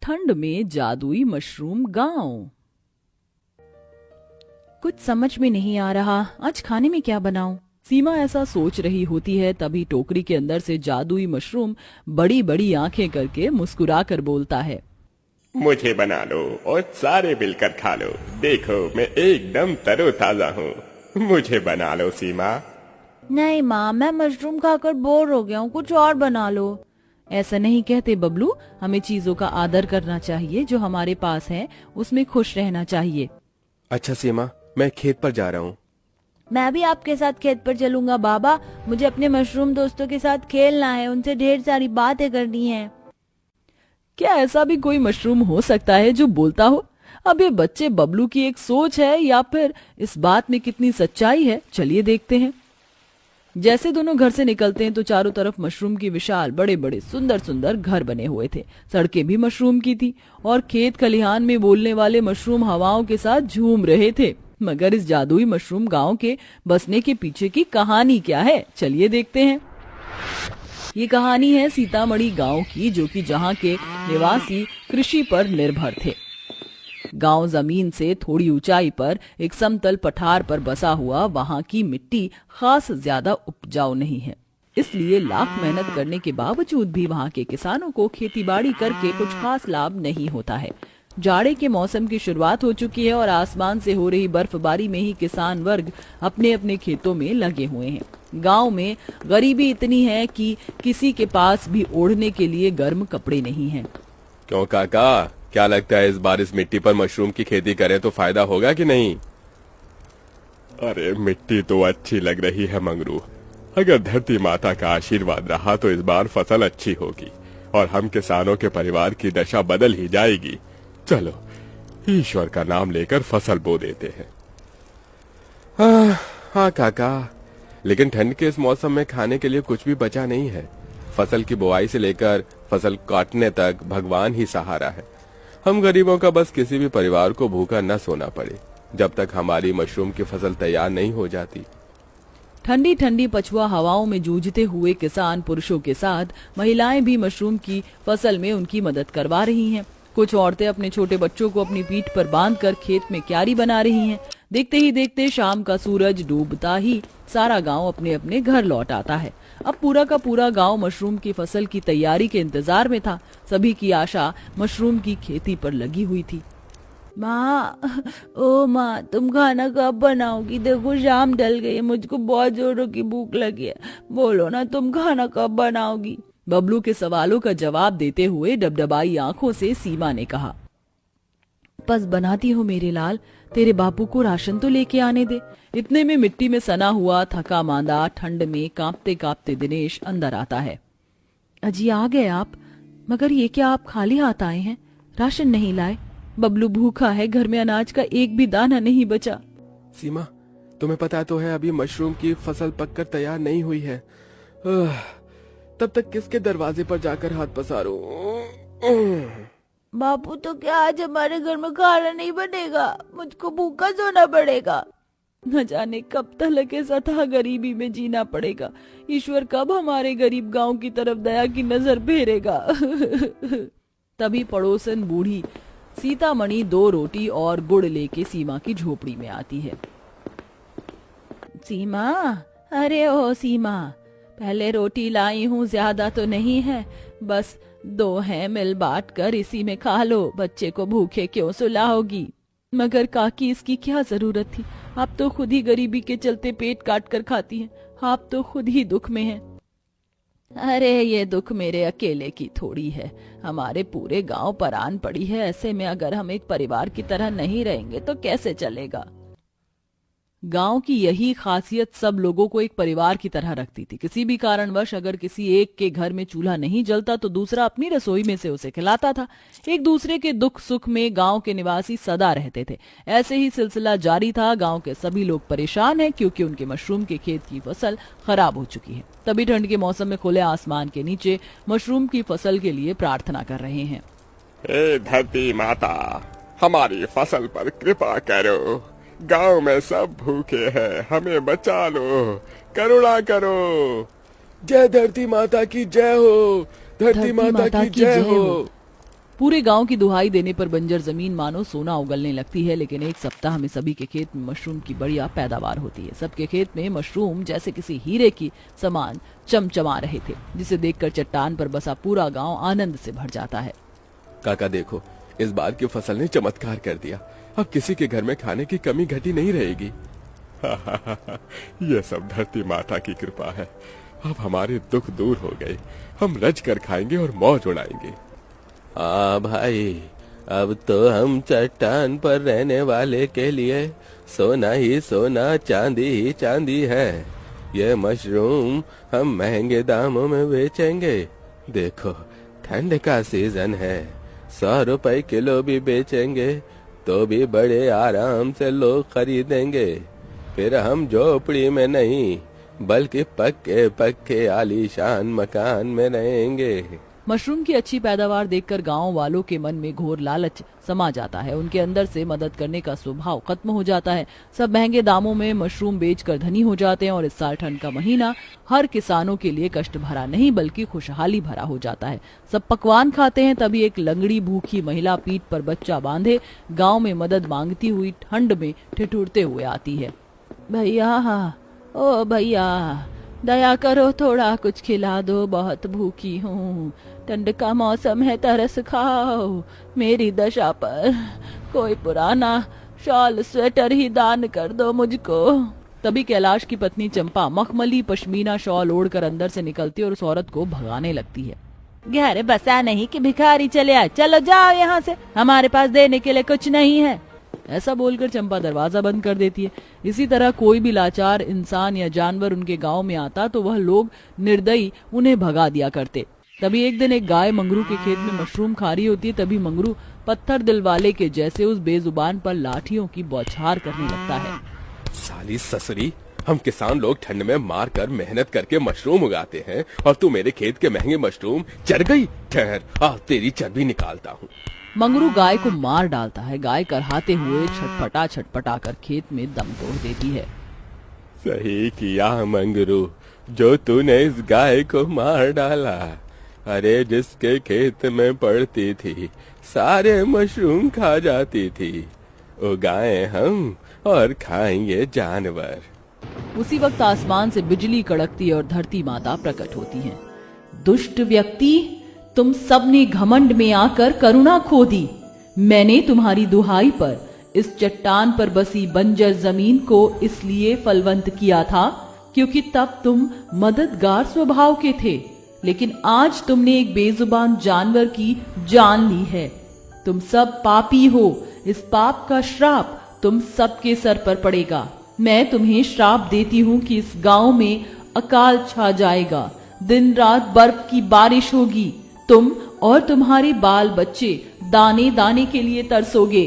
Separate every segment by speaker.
Speaker 1: ठंड में जादुई मशरूम गांव। कुछ समझ में नहीं आ रहा, आज खाने में क्या बनाऊं? सीमा ऐसा सोच रही होती है, तभी टोकरी के अंदर से जादुई मशरूम बड़ी बड़ी आंखें करके मुस्कुरा कर बोलता है,
Speaker 2: मुझे बना लो और सारे मिलकर खा लो। देखो मैं एकदम तरोताजा हूँ। मुझे बना लो सीमा।
Speaker 1: नहीं माँ, मैं मशरूम खाकर बोर हो गया हूँ, कुछ और बना लो। ऐसा नहीं कहते बबलू, हमें चीजों का आदर करना चाहिए, जो हमारे पास है उसमें खुश रहना चाहिए।
Speaker 3: अच्छा सीमा, मैं खेत पर जा रहा हूँ।
Speaker 1: मैं भी आपके साथ खेत पर चलूंगा बाबा, मुझे अपने मशरूम दोस्तों के साथ खेलना है, उनसे ढेर सारी बातें करनी है। क्या ऐसा भी कोई मशरूम हो सकता है जो बोलता हो? अब ये बच्चे बबलू की एक सोच है या फिर इस बात में कितनी सच्चाई है, चलिए देखते हैं। जैसे दोनों घर से निकलते हैं तो चारों तरफ मशरूम की विशाल बड़े बड़े सुंदर सुंदर घर बने हुए थे। सड़कें भी मशरूम की थी और खेत खलिहान में बोलने वाले मशरूम हवाओं के साथ झूम रहे थे। मगर इस जादुई मशरूम गांव के बसने के पीछे की कहानी क्या है, चलिए देखते हैं। ये कहानी है सीतामढ़ी गांव की, जो कि जहां के निवासी कृषि पर निर्भर थे। गांव जमीन से थोड़ी ऊंचाई पर एक समतल पठार पर बसा हुआ, वहां की मिट्टी खास ज्यादा उपजाऊ नहीं है, इसलिए लाख मेहनत करने के बावजूद भी वहां के किसानों को खेतीबाड़ी करके कुछ खास लाभ नहीं होता है। जाड़े के मौसम की शुरुआत हो चुकी है और आसमान से हो रही बर्फबारी में ही किसान वर्ग अपने अपने खेतों में लगे हुए हैं। गांव में गरीबी इतनी है कि किसी के पास भी ओढ़ने के लिए गर्म कपड़े नहीं हैं।
Speaker 3: क्यों काका, क्या लगता है इस बार इस मिट्टी पर मशरूम की खेती करें तो फायदा होगा कि नहीं?
Speaker 2: अरे मिट्टी तो अच्छी लग रही है मंगरू। अगर धरती माता का आशीर्वाद रहा तो इस बार फसल अच्छी होगी और हम किसानों के परिवार की दशा बदल ही जाएगी। चलो ईश्वर का नाम लेकर फसल बो देते हैं।
Speaker 3: हाँ काका, लेकिन ठंड के इस मौसम में खाने के लिए कुछ भी बचा नहीं है। फसल की बुआई से लेकर फसल काटने तक भगवान ही सहारा है। हम गरीबों का बस किसी भी परिवार को भूखा न सोना पड़े जब तक हमारी मशरूम की फसल तैयार नहीं हो जाती।
Speaker 1: ठंडी ठंडी पछुआ हवाओं में जूझते हुए किसान पुरुषों के साथ महिलाएं भी मशरूम की फसल में उनकी मदद करवा रही हैं। कुछ औरतें अपने छोटे बच्चों को अपनी पीठ पर बांधकर खेत में क्यारी बना रही हैं। देखते ही देखते शाम का सूरज डूबता ही सारा गांव अपने अपने घर लौट आता है। अब पूरा का पूरा गांव मशरूम की फसल की तैयारी के इंतजार में था। सभी की आशा मशरूम की खेती पर लगी हुई थी। माँ, ओ माँ, तुम खाना कब बनाओगी? देखो शाम ढल गई है, मुझको बहुत जोरों की भूख लगी है। बोलो ना, तुम खाना कब बनाओगी? बबलू के सवालों का जवाब देते हुए डबडबाई आंखों से सीमा ने कहा, बस बनाती हो मेरे लाल, तेरे बापू को राशन तो लेके आने दे। इतने में मिट्टी में सना हुआ थका मांदा ठंड में कांपते कांपते दिनेश अंदर आता है। अजी आ गए आप, मगर ये क्या आप खाली हाथ आए हैं? राशन नहीं लाए? बबलू भूखा है, घर में अनाज का एक भी दाना नहीं बचा।
Speaker 3: सीमा, तुम्हें पता तो है अभी मशरूम की फसल पककर तैयार नहीं हुई है। तब तक किसके दरवाजे पर जाकर हाथ पसारूं?
Speaker 1: बापू, तो क्या आज हमारे घर में खाना नहीं बनेगा? मुझको भूखा सोना पड़ेगा। न जाने कब तक ऐसा था गरीबी में जीना पड़ेगा। ईश्वर कब हमारे गरीब गांव की तरफ दया की नजर फेरेगा। तभी पड़ोसन बूढ़ी सीतामणि 2 रोटी और गुड़ लेके सीमा की झोपड़ी में आती है। सीमा, अरे ओ सीमा, पहले रोटी लाई हूँ, ज्यादा तो नहीं है, बस 2 हैं, मिल बांट कर इसी में खा लो। बच्चे को भूखे क्यों सुलाओगी? मगर काकी, इसकी क्या जरूरत थी? आप तो खुद ही गरीबी के चलते पेट काट कर खाती हैं। आप तो खुद ही दुख में हैं। अरे ये दुख मेरे अकेले की थोड़ी है, हमारे पूरे गांव पर आन पड़ी है। ऐसे में अगर हम एक परिवार की तरह नहीं रहेंगे तो कैसे चलेगा? गांव की यही खासियत सब लोगों को एक परिवार की तरह रखती थी। किसी भी कारणवश अगर किसी एक के घर में चूल्हा नहीं जलता तो दूसरा अपनी रसोई में से उसे खिलाता था। एक दूसरे के दुख सुख में गांव के निवासी सदा रहते थे। ऐसे ही सिलसिला जारी था। गांव के सभी लोग परेशान हैं क्योंकि उनके मशरूम के खेत की फसल खराब हो चुकी है। तभी ठंड के मौसम में खुले आसमान के नीचे मशरूम की फसल के लिए प्रार्थना कर रहे हैं।
Speaker 2: हे धरती माता, हमारी फसल पर कृपा करो। गांव में सब भूखे हैं, हमें बचा लो, करुणा करो।
Speaker 3: जय धरती माता की जय हो, धरती माता की जय हो।
Speaker 1: पूरे गांव की दुहाई देने पर बंजर जमीन मानो सोना उगलने लगती है। लेकिन एक सप्ताह में सभी के खेत में मशरूम की बढ़िया पैदावार होती है। सबके खेत में मशरूम जैसे किसी हीरे की समान चमचमा रहे थे, जिसे देखकर चट्टान पर बसा पूरा गांव आनंद से भर जाता है।
Speaker 3: काका देखो, इस बार की फसल ने चमत्कार कर दिया। अब किसी के घर में खाने की कमी घटी नहीं रहेगी।
Speaker 2: ये सब धरती माता की कृपा है। अब हमारे दुख दूर हो गए। हम रज कर खाएंगे और मौज उड़ाएंगे।
Speaker 3: हाँ भाई, अब तो हम चट्टान पर रहने वाले के लिए सोना ही सोना, चांदी ही चांदी है। ये मशरूम हम महंगे दामों में बेचेंगे। देखो, ठंड का सीजन है, 100 रुपए किलो भी बेचेंगे तो भी बड़े आराम से लोग खरीदेंगे। फिर हम झोपड़ी में नहीं बल्कि पक्के पक्के आलीशान मकान में रहेंगे।
Speaker 1: मशरूम की अच्छी पैदावार देखकर गांव वालों के मन में घोर लालच समा जाता है। उनके अंदर से मदद करने का स्वभाव खत्म हो जाता है। सब महंगे दामों में मशरूम बेचकर धनी हो जाते हैं और इस साल ठंड का महीना हर किसानों के लिए कष्ट भरा नहीं बल्कि खुशहाली भरा हो जाता है। सब पकवान खाते हैं। तभी एक लंगड़ी भूखी महिला पीठ पर बच्चा बांधे गाँव में मदद मांगती हुई ठंड में ठिठुरते हुए आती है। भैया, ओ भैया, दया करो, थोड़ा कुछ खिला दो, बहुत भूखी हूँ। ठंड का मौसम है, तरस खाओ। मेरी दशा पर कोई पुराना शॉल स्वेटर ही दान कर दो मुझको। तभी कैलाश की पत्नी चंपा मखमली पश्मीना शॉल ओढ़कर अंदर से निकलती और उस औरत को भगाने लगती है। घर बसा नहीं कि भिखारी चले आए, चलो जाओ यहाँ से, हमारे पास देने के लिए कुछ नहीं है। ऐसा बोलकर चंपा दरवाजा बंद कर देती है। इसी तरह कोई भी लाचार इंसान या जानवर उनके गांव में आता तो वह लोग निर्दयी उन्हें भगा दिया करते। तभी एक दिन एक गाय मंगरू के खेत में मशरूम खा रही होती है। तभी मंगरू पत्थर दिल वाले के जैसे उस बेजुबान पर लाठियों की बौछार करने लगता है।
Speaker 3: साली ससुरी, हम किसान लोग ठंड में मार कर मेहनत करके मशरूम उगाते हैं और तू मेरे खेत के महंगे मशरूम चर गई। ठहर, तेरी चर्बी निकालता हूँ।
Speaker 1: मंगरू गाय को मार डालता है। गाय करहाते हुए छटपटा छटपटा कर खेत में दम तोड़ देती है।
Speaker 3: सही किया मंगरू, जो तूने इस गाय को मार डाला। अरे जिसके खेत में पड़ती थी सारे मशरूम खा जाती थी, उगाए हम और खाएंगे जानवर।
Speaker 1: उसी वक्त आसमान से बिजली कड़कती और धरती माता प्रकट होती है। दुष्ट व्यक्ति, तुम सबने घमंड में आकर करुणा खो दी। मैंने तुम्हारी दुहाई पर इस चट्टान पर बसी बंजर जमीन को इसलिए फलवंत किया था क्योंकि तब तुम मददगार स्वभाव के थे। लेकिन आज तुमने एक बेजुबान जानवर की जान ली है। तुम सब पापी हो। इस पाप का श्राप तुम सबके सर पर पड़ेगा। मैं तुम्हें श्राप देती हूँ कि इस गांव में अकाल छा जाएगा। दिन रात बर्फ की बारिश होगी। तुम और तुम्हारे बाल बच्चे दाने दाने के लिए तरसोगे।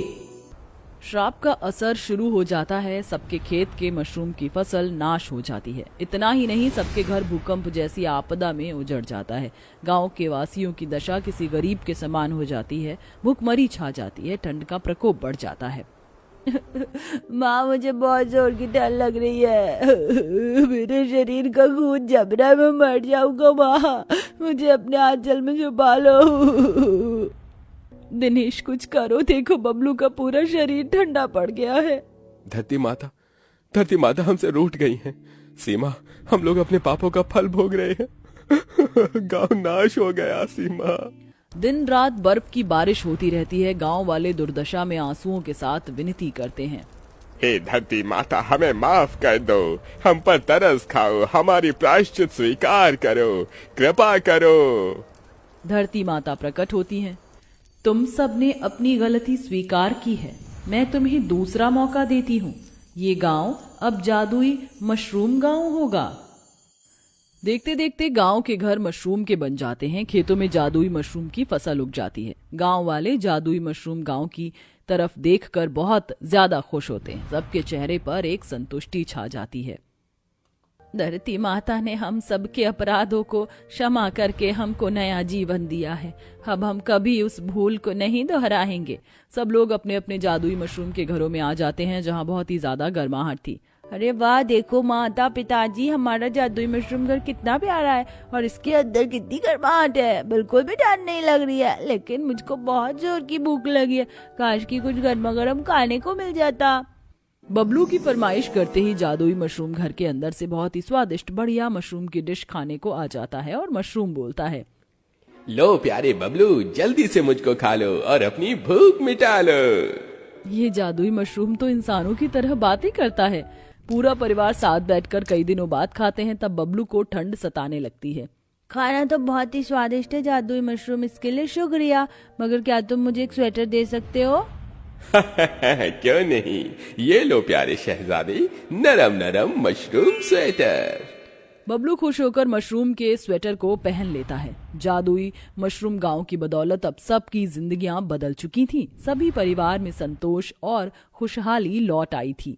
Speaker 1: श्राप का असर शुरू हो जाता है। सबके खेत के मशरूम की फसल नाश हो जाती है। इतना ही नहीं, सबके घर भूकंप जैसी आपदा में उजड़ जाता है। गांव के वासियों की दशा किसी गरीब के समान हो जाती है। भूखमरी छा जाती है। ठंड का प्रकोप बढ़ जाता है। माँ, मुझे बहुत जोर की ठंड लग रही है। मेरे शरीर का खून जम रहा है, मैं मर जाऊंगा। माँ, मुझे अपने आंचल में छुपा लो। दिनेश, कुछ करो, देखो बबलू का पूरा शरीर ठंडा पड़ गया है।
Speaker 3: धरती माता हमसे रूठ गई है। सीमा, हम लोग अपने पापों का फल भोग रहे हैं। गांव नाश हो गया सीमा।
Speaker 1: दिन रात बर्फ की बारिश होती रहती है। गांव वाले दुर्दशा में आंसुओं के साथ विनती करते हैं।
Speaker 2: हे धरती माता, हमें माफ कर दो, हम पर तरस खाओ, हमारी प्रायश्चित स्वीकार करो, कृपा करो।
Speaker 1: धरती माता प्रकट होती हैं। तुम सबने अपनी गलती स्वीकार की है। मैं तुम्हें दूसरा मौका देती हूँ। ये गांव अब जादुई मशरूम गांव होगा। देखते देखते गांव के घर मशरूम के बन जाते हैं। खेतों में जादुई मशरूम की फसल उग जाती है। गांव वाले जादुई मशरूम गांव की तरफ देखकर बहुत ज्यादा खुश होते हैं। सबके चेहरे पर एक संतुष्टि छा जाती है। धरती माता ने हम सबके अपराधों को क्षमा करके हमको नया जीवन दिया है। अब हम कभी उस भूल को नहीं दोहराएंगे। सब लोग अपने अपने जादुई मशरूम के घरों में आ जाते हैं, जहां बहुत ही ज्यादा गर्माहट थी। अरे वाह, देखो माता पिताजी, हमारा जादुई मशरूम घर कितना प्यारा है और इसके अंदर कितनी गर्माहट है। बिल्कुल भी ठंड नहीं लग रही है, लेकिन मुझको बहुत जोर की भूख लगी है। काश की कुछ गर्मा गर्म खाने को मिल जाता। बबलू की फरमाइश करते ही जादुई मशरूम घर के अंदर से बहुत ही स्वादिष्ट बढ़िया मशरूम की डिश खाने को आ जाता है और मशरूम बोलता है,
Speaker 3: लो प्यारे बबलू, जल्दी से मुझको खा लो और अपनी भूख मिटा लो।
Speaker 1: ये जादुई मशरूम तो इंसानों की तरह बात ही करता है। पूरा परिवार साथ बैठकर कई दिनों बाद खाते हैं। तब बबलू को ठंड सताने लगती है। खाना तो बहुत ही स्वादिष्ट है जादुई मशरूम, इसके लिए शुक्रिया, मगर क्या तुम मुझे एक स्वेटर दे सकते हो?
Speaker 3: क्यों नहीं, ये लो प्यारे शहजादे, नरम नरम मशरूम स्वेटर।
Speaker 1: बबलू खुश होकर मशरूम के स्वेटर को पहन लेता है। जादुई मशरूम गांव की बदौलत अब सबकी जिंदगियां बदल चुकी थी। सभी परिवार में संतोष और खुशहाली लौट आई थी।